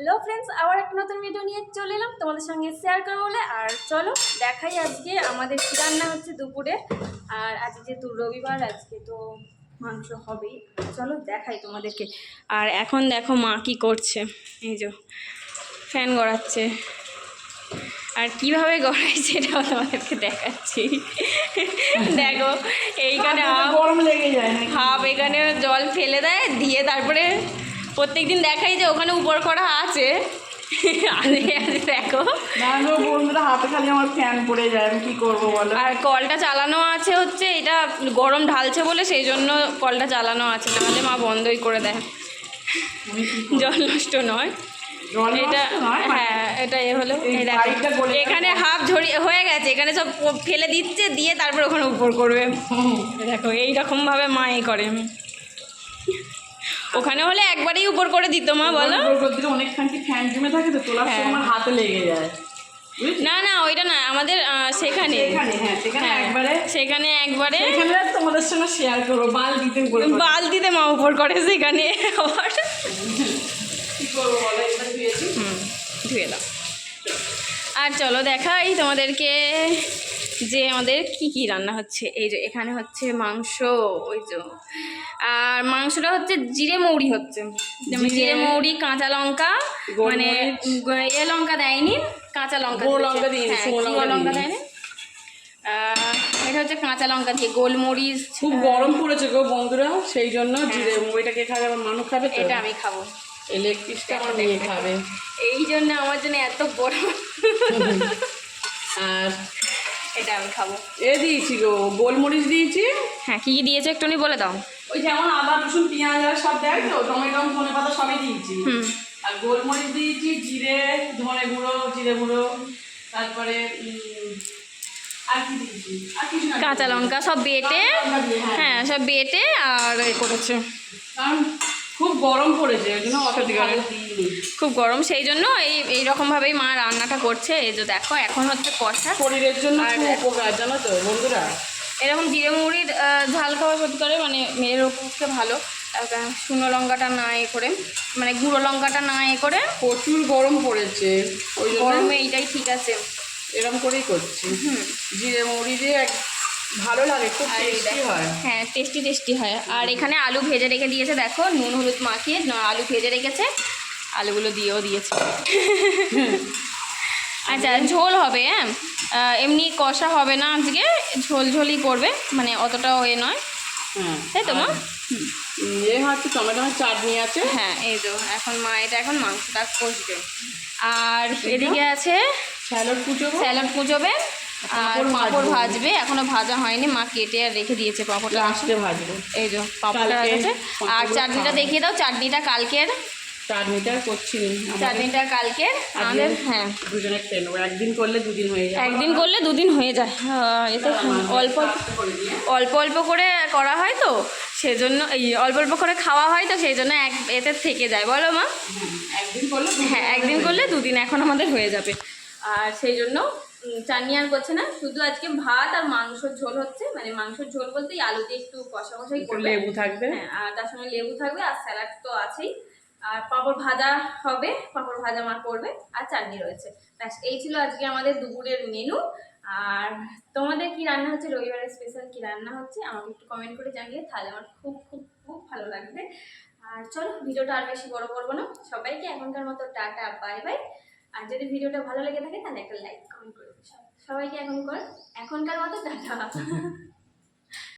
Hello friends, আবার একটা নতুন ভিডিও নিয়ে চলে এলাম তোমাদের সঙ্গে শেয়ার করবো বলে। আর চলো দেখাই আজকে আমাদের কী রান্না হচ্ছে দুপুরে। আর আজকে যেহেতু রবিবার, আজকে তো মাংস হবেই। চলো দেখাই তোমাদেরকে। আর এখন দেখো মা কি করছে, এই যে ফ্যান গড়াচ্ছে। আর কিভাবে গড়াই সেটাও তোমাদেরকে দেখাচ্ছি। দেখো এইখানে গরম লেগে যায়, হাফ এখানে জল ফেলে দেয়, দিয়ে তারপরে প্রত্যেকদিন দেখাই যে ওখানে উপর করা আছে। দেখো বন্ধুরা, হাতে খালি আমার ফ্যান পড়ে যায়, আমি কি করবো বলো। আর কলটা চালানো আছে হচ্ছে, এটা গরম ঢালছে বলে সেই জন্য কলটা চালানো আছে, নাহলে মা বন্ধই করে দেয়। জল নষ্ট নয় এটা, হ্যাঁ এটা এ হলো। এখানে হাফ ঝরিয়ে হয়ে গেছে, এখানে সব ফেলে দিচ্ছে, দিয়ে তারপর ওখানে উপর করবে। দেখো এইরকম ভাবে মা এই করে। ওখানে হলে একবারেই উপর করে দিত মা, বলো। অনেকখানি ফ্যান জমে থাকে তো, তোলার সময় আমার হাতে লেগে যায়। না না ওইটা না, আমাদের সেখানে সেখানে একবারে তোমাদের সঙ্গে শেয়ার করবো। বালতিতে মা উপর করে সেখানে। আবার ধুয়ে দাও। আর চলো দেখাই তোমাদেরকে যে আমাদের কি কি রান্না হচ্ছে। এই যে এখানে হচ্ছে মাংস, ওই যে। আর মাংসটা হচ্ছে জিরে মৌরি হচ্ছে, জিরে মৌরি কাঁচা লঙ্কা, মানে এ লঙ্কা দেয়নি, কাঁচা লঙ্কা লঙ্কা দেয়নি। এটা হচ্ছে কাঁচা লঙ্কা দিয়ে গোলমরিচ। খুব গরম পড়েছে গো বন্ধুরা, সেই জন্য জিরে মৌরিটাকে খাবে। আমার মানুষ খাবে, এটা আমি খাবো, এই লেগ পিসটা আমার মেয়ে খাবে, এই জন্য আমার জন্য এত বড়। আর এটা আমি খাবো। দিয়েছি গো, গোলমরিচ দিয়েছি। হ্যাঁ, কি কি দিয়েছে একটুখানি বলে দাও। ওই যেমন আদা রসুন পেঁয়াজ আর সব দেয় তো, টমেটো ধনে পাতা সবই দিয়েছি। আর গোলমরিচ দিয়েছি, জিরে ধনে গুঁড়ো, জিরে গুঁড়ো, তারপরে আর কি দিয়েছি, আর কিছু না, কাঁচা লঙ্কা সব বেটে, হ্যাঁ সব বেটে আর এ করেছে। কারণ খুব গরম পড়েছে, ওই জন্য খুব গরম, সেই জন্য এইরকমভাবেই মা রান্নাটা করছে। এই যে দেখো এখন হচ্ছে কষা, শরীরের জন্য উপকার, জানো তো বন্ধুরা। এরকম জিরে মুড়ির ঝাল খাওয়া ক্ষতি করে, মানে মেয়ের পক্ষে ভালো। শুকনো লঙ্কাটা না এ করে, মানে গুঁড়ো লঙ্কাটা না এ করে। প্রচুর গরম পড়েছে, ওই গরমে এইটাই ঠিক আছে, এরকম করেই করছি। জিরে মৌরি দিয়ে ভালো লাগে, খুব টেস্টি হয়। হ্যাঁ টেস্টি হয়। আর এখানে আলু ভেজে রেখে দিয়েছে, দেখো নুন হলুদ মাখিয়ে আলু ভেজে রেখেছে, আলুগুলো দিয়েও দিয়েছে। আচ্ছা ঝোল হবে, হ্যাঁ এমনি কষা হবে না আজকে, ঝোলই করবে, মানে অতটাও এ নয়। হ্যাঁ তাই তো মা। হচ্ছে টমেটো চাটনি আছে। হ্যাঁ এই তো এখন মা এটা এখন মাংসটা কষবে। আর এদিকে আছে স্যালাড কুচোবে আর পাঁপড় ভাজবে, এখনো ভাজা হয়নি, মা কেটে আর রেখে দিয়েছে পাঁপড়টা, লাস্টে ভাজবো। এই যে পাঁপড়টা আছে। আর চাটনিটা দেখিয়ে দাও, চাটনিটা কালকের, চাটনিটা করছি, চাটনিটা কালকের আমাদের। হ্যাঁ দুজনে খেয়ে নেবো, একদিন করলে দুদিন হয়ে যায়, একদিন করলে দুদিন হয়ে যায়। এতে অল্প অল্প করে করা হয় তো, সেজন্য এই অল্প করে খাওয়া হয় তো, সেই জন্য এতে থেকে যায়, বলো মা। একদিন করলে দুদিন এখন আমাদের হয়ে যাবে। আর সেই জন্য চাটনি আর করছে না, শুধু আজকে ভাত আর মাংসর ঝোল হচ্ছে, মানে মাংসর ঝোল বলতে আলু দিয়ে একটু কষাই করবে, লেবু থাকবে, হ্যাঁ আর তার সঙ্গে লেবু থাকবে, আর স্যালাড তো আছেই, আর পাঁপড় ভাজা হবে, পাঁপড় ভাজা মা করবে, আর চাটনি রয়েছে। ব্যাস এই ছিল আজকে আমাদের দুপুরের মেনু। আর তোমাদের কি রান্না হচ্ছে, রবিবারের স্পেশাল কি রান্না হচ্ছে আমাকে একটু কমেন্ট করে জানিয়ে, তাহলে আমার খুব খুব খুব ভালো লাগবে। আর চলো ভিডিওটা আর বেশি বড় করবো না, সবাইকে এখনকার মতো টাটা বাই বাই। আর যদি ভিডিওটা ভালো লেগে থাকে তাহলে একটা লাইক কমেন্ট করে দেবে। সবাইকে এখনকার মতো টাটা।